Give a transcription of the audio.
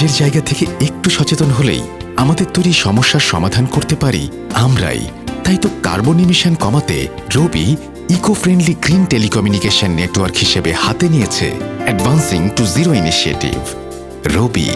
নিজের জায়গা থেকে একটু সচেতন হলেই আমাদের তৈরি সমস্যার সমাধান করতে পারি আমরাই। তাই তো কার্বন ইমিশন কমাতে Robi eco friendly green telecommunication network হিসেবে হাতে নিয়েছে advancing to zero initiative Rabi.